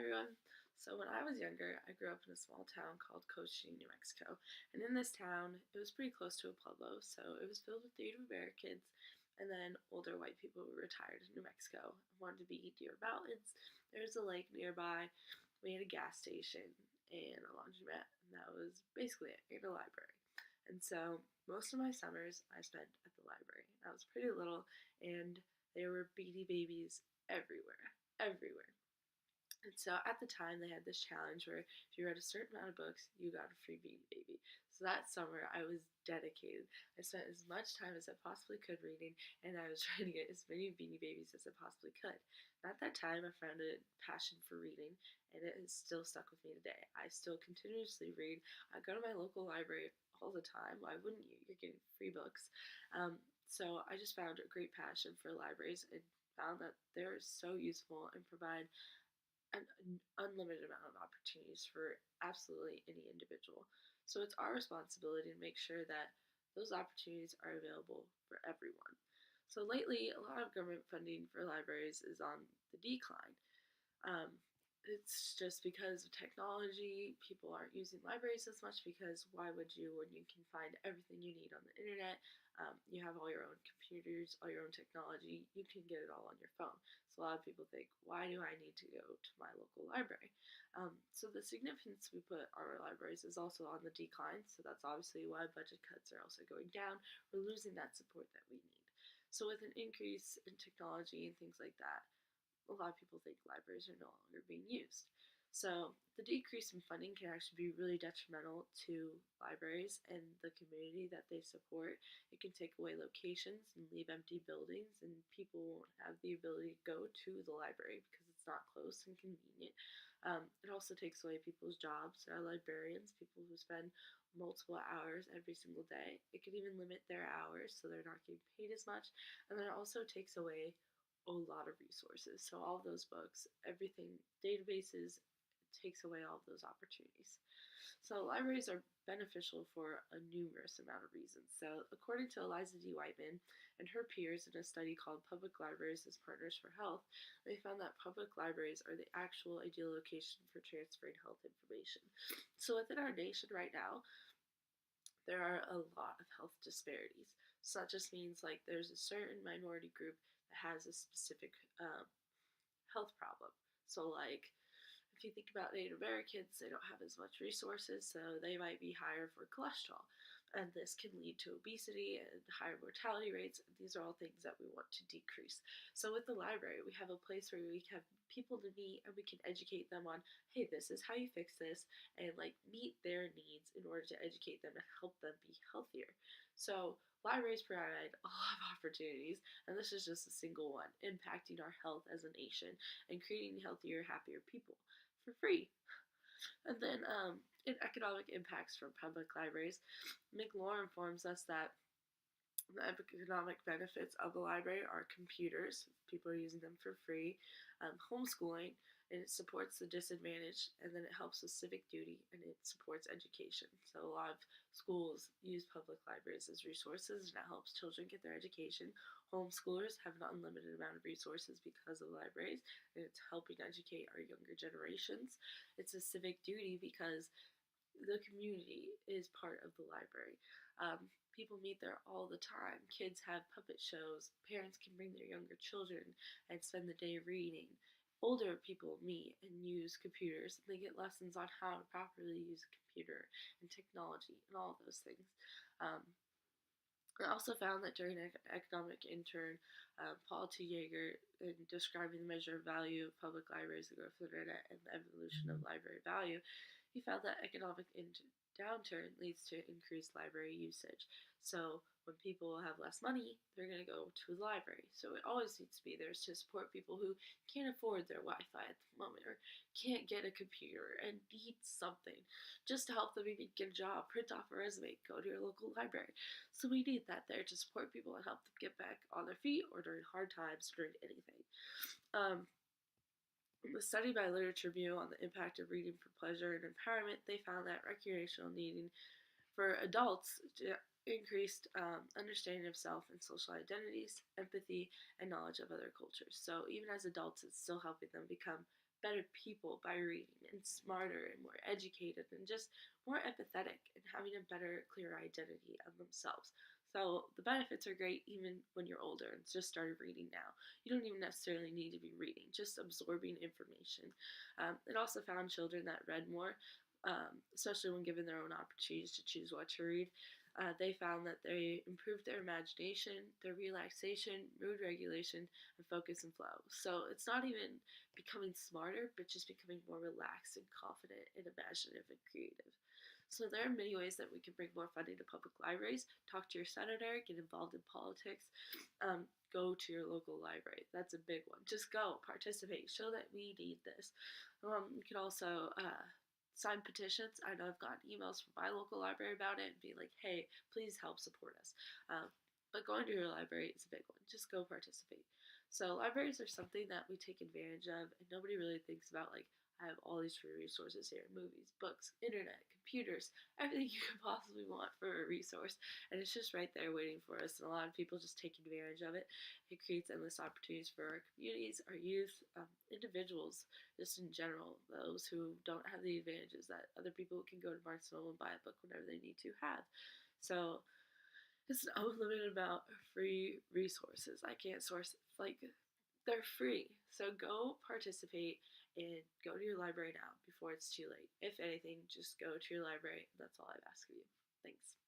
everyone. So when I was younger, I grew up in a small town called Cochin, New Mexico. And in this town, it was pretty close to a pueblo, so it was filled with Native Americans and then older white people who retired in New Mexico and wanted to be near mountains. There was a lake nearby. We had a gas station and a laundromat, and that was basically it, and a library. And so most of my summers I spent at the library. I was pretty little, and there were Beanie Babies everywhere, everywhere. And so at the time, they had this challenge where if you read a certain amount of books, you got a free Beanie Baby. So that summer, I was dedicated. I spent as much time as I possibly could reading, and I was trying to get as many Beanie Babies as I possibly could. And at that time, I found a passion for reading, and it has still stuck with me today. I still continuously read. I go to my local library all the time. Why wouldn't you? You're getting free books. So I just found a great passion for libraries and found that they're so useful and provide an unlimited amount of opportunities for absolutely any individual. So it's our responsibility to make sure that those opportunities are available for everyone. So lately, a lot of government funding for libraries is on the decline. Um, it's just because of technology, people aren't using libraries as much because why would you when you can find everything you need on the internet? You have all your own computers, all your own technology, you can get it all on your phone. So a lot of people think, why do I need to go to my local library? So the significance we put on our libraries is also on the decline, so that's obviously why budget cuts are also going down. We're losing that support that we need. So with an increase in technology and things like that, a lot of people think libraries are no longer being used. So the decrease in funding can actually be really detrimental to libraries and the community that they support. It can take away locations and leave empty buildings, and people won't have the ability to go to the library because it's not close and convenient. It also takes away people's jobs. There are librarians, people who spend multiple hours every single day. It could even limit their hours so they're not getting paid as much. And then it also takes away a lot of resources. So all of those books, everything, databases, takes away all of those opportunities. So libraries are beneficial for a numerous amount of reasons. So according to Eliza D. Whiteman and her peers in a study called Public Libraries as Partners for Health, they found that public libraries are the actual ideal location for transferring health information. So within our nation right now, there are a lot of health disparities. So that just means like there's a certain minority group that has a specific health problem. So like if you think about Native Americans, they don't have as much resources, so they might be higher for cholesterol. And this can lead to obesity and higher mortality rates. These are all things that we want to decrease. So with the library, we have a place where we have people to meet and we can educate them on, hey, this is how you fix this, and like meet their needs in order to educate them and help them be healthier. So libraries provide a lot of opportunities, and this is just a single one, impacting our health as a nation and creating healthier, happier people for free. And then in economic impacts from public libraries, McLaurin informs us that the economic benefits of the library are computers, people are using them for free, homeschooling, and it supports the disadvantaged, and then it helps with civic duty, and it supports education. So a lot of schools use public libraries as resources, and it helps children get their education. Homeschoolers have an unlimited amount of resources because of libraries, and it's helping educate our younger generations. It's a civic duty because the community is part of the library. People meet there all the time. Kids have puppet shows. Parents can bring their younger children and spend the day reading. Older people meet and use computers. And they get lessons on how to properly use a computer and technology and all of those things. I also found that during an economic intern, Paul T. Yeager, in describing the measure of value of public libraries, the growth of the internet, and the evolution of library value, he found that economic downturn leads to increased library usage. So when people have less money, they're going to go to the library. So it always needs to be there to support people who can't afford their Wi-Fi at the moment or can't get a computer and need something just to help them maybe get a job, print off a resume, go to your local library. So we need that there to support people and help them get back on their feet or during hard times, during anything. In the study by Literature Review on the impact of reading for pleasure and empowerment, they found that recreational reading for adults increased understanding of self and social identities, empathy, and knowledge of other cultures. So even as adults, it's still helping them become better people by reading, and smarter and more educated and just more empathetic and having a better, clear identity of themselves. So the benefits are great even when you're older and just started reading now. You don't even necessarily need to be reading, just absorbing information. It also found children that read more, especially when given their own opportunities to choose what to read. They found that they improved their imagination, their relaxation, mood regulation, and focus and flow. So it's not even becoming smarter, but just becoming more relaxed and confident and imaginative and creative. So there are many ways that we can bring more funding to public libraries. Talk to your senator, get involved in politics, go to your local library. That's a big one. Just go, participate, show that we need this. You can also sign petitions. I know I've gotten emails from my local library about it and being like, hey, please help support us. But going to your library is a big one. Just go participate. So libraries are something that we take advantage of, and nobody really thinks about like I have all these free resources here: movies, books, internet, computers, everything you could possibly want for a resource. And it's just right there waiting for us. And a lot of people just take advantage of it. It creates endless opportunities for our communities, our youth, individuals, just in general, those who don't have the advantages that other people who can go to Barnes and Noble and buy a book whenever they need to have. So it's an unlimited amount of free resources. I can't source like they're free. So go participate and go to your library now before it's too late. If anything, just go to your library. That's all I've asked of you. Thanks.